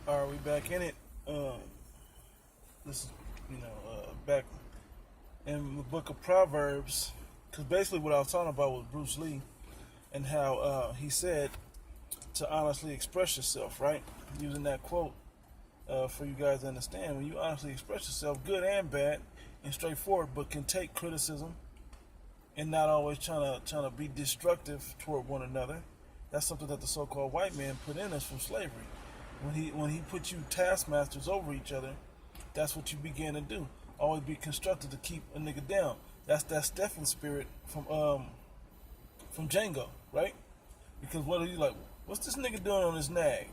Are we back in it? This is, back in the book of Proverbs, because basically what I was talking about was Bruce Lee and how he said to honestly express yourself, right? Using that quote for you guys to understand. When you honestly express yourself, good and bad, and straightforward, but can take criticism and not always trying to be destructive toward one another. That's something that the so-called white man put in us from slavery. When he put you taskmasters over each other, that's what you began to do. Always be constructive to keep a nigga down. That's that Stephen spirit from Django, right? Because what are you like? What's this nigga doing on his nag?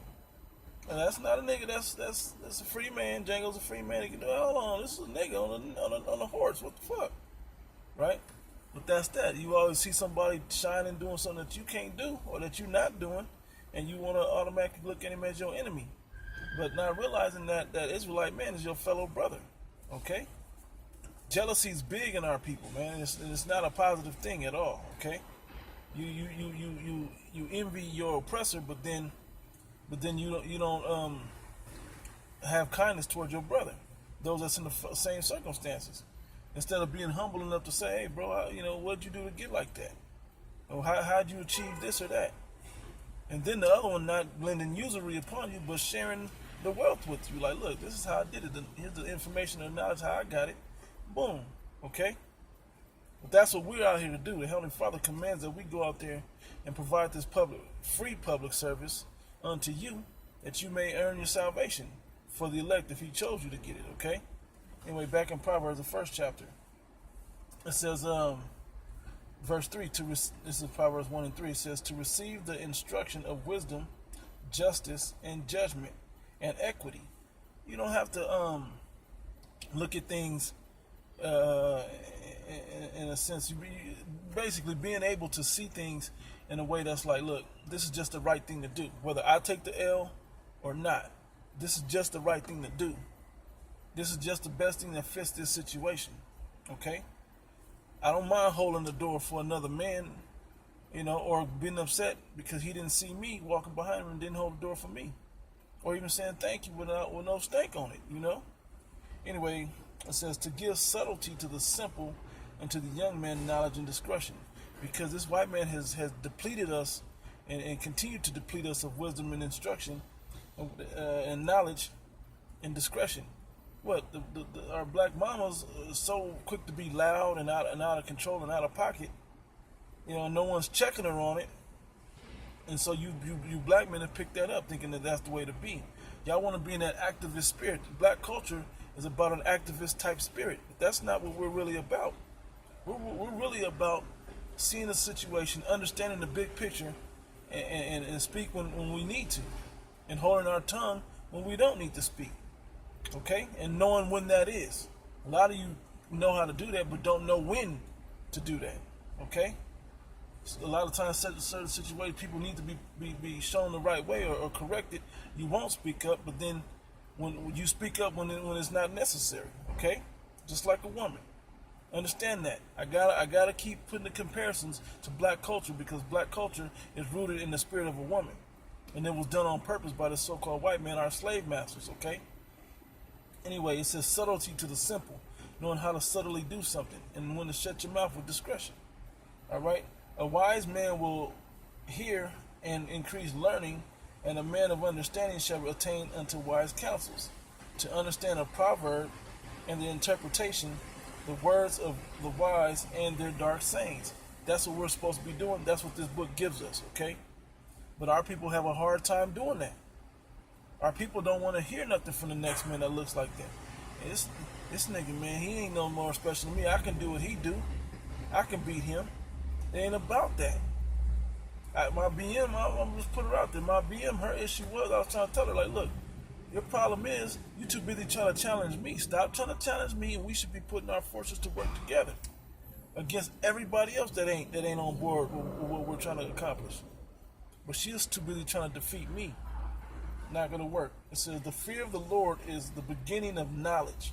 And that's not a nigga. That's a free man. Django's a free man. He can do. Hold on, this is a nigga on a horse. What the fuck, right? But that's that. You always see somebody shining, doing something that you can't do or that you're not doing, and you want to automatically look at him as your enemy. But not realizing that that Israelite man is your fellow brother. Okay? Jealousy is big in our people, man. It's not a positive thing at all. Okay? You envy your oppressor, but then you don't have kindness towards your brother, those that's in the same circumstances. Instead of being humble enough to say, hey, bro, what'd you do to get like that? Or how'd you achieve this or that? And then the other one not lending usury upon you, but sharing the wealth with you. Like, look, this is how I did it. Here's the information and knowledge how I got it. Boom. Okay? But that's what we're out here to do. The Heavenly Father commands that we go out there and provide this free public service unto you, that you may earn your salvation for the elect if He chose you to get it. Okay? Anyway, back in Proverbs, the first chapter, it says, verse 3, this is Proverbs 1 and 3, it says, to receive the instruction of wisdom, justice, and judgment, and equity. You don't have to look at things in a sense, basically being able to see things in a way that's like, look, this is just the right thing to do. Whether I take the L or not, this is just the right thing to do. This is just the best thing that fits this situation. Okay? I don't mind holding the door for another man, or being upset because he didn't see me walking behind him and didn't hold the door for me. Or even saying thank you with no stank on it, Anyway, it says to give subtlety to the simple and to the young man knowledge and discretion. Because this white man has depleted us and continued to deplete us of wisdom and instruction and knowledge and discretion. What our black mamas are so quick to be loud and out of control and out of pocket, no one's checking her on it, and so you black men have picked that up, thinking that that's the way to be. Y'all want to be in that activist spirit. Black culture is about an activist type spirit. But that's not what we're really about. We're really about seeing the situation, understanding the big picture, and speak when we need to, and holding our tongue when we don't need to speak. Okay? And knowing when that is. A lot of you know how to do that, but don't know when to do that. Okay? So a lot of times, certain situations, people need to be shown the right way or corrected. You won't speak up, but then when you speak up when it's not necessary. Okay? Just like a woman. Understand that. I gotta keep putting the comparisons to black culture, because black culture is rooted in the spirit of a woman. And it was done on purpose by the so-called white man, our slave masters. Okay? Anyway, it says subtlety to the simple, knowing how to subtly do something, and when to shut your mouth with discretion. All right? A wise man will hear and increase learning, and a man of understanding shall attain unto wise counsels. To understand a proverb and the interpretation, the words of the wise and their dark sayings. That's what we're supposed to be doing. That's what this book gives us, okay? But our people have a hard time doing that. Our people don't want to hear nothing from the next man that looks like that. This nigga, man, he ain't no more special than me. I can do what he do. I can beat him. It ain't about that. My BM, I'm just put her out there. My BM, her issue was, I was trying to tell her, like, look, your problem is you too busy trying to challenge me. Stop trying to challenge me, and we should be putting our forces to work together against everybody else that ain't on board with what we're trying to accomplish. But she's too busy trying to defeat me. Not going to work. It says, the fear of the Lord is the beginning of knowledge,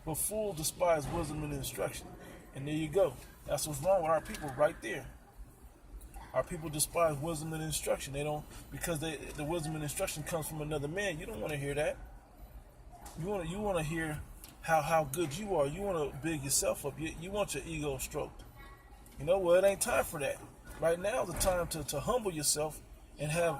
but fools despise wisdom and instruction. And there you go. That's what's wrong with our people right there. Our people despise wisdom and instruction. They don't, because the wisdom and instruction comes from another man. You don't want to hear that. You want to hear how good you are. You want to big yourself up. You want your ego stroked. Well, it ain't time for that. Right now is the time to humble yourself and have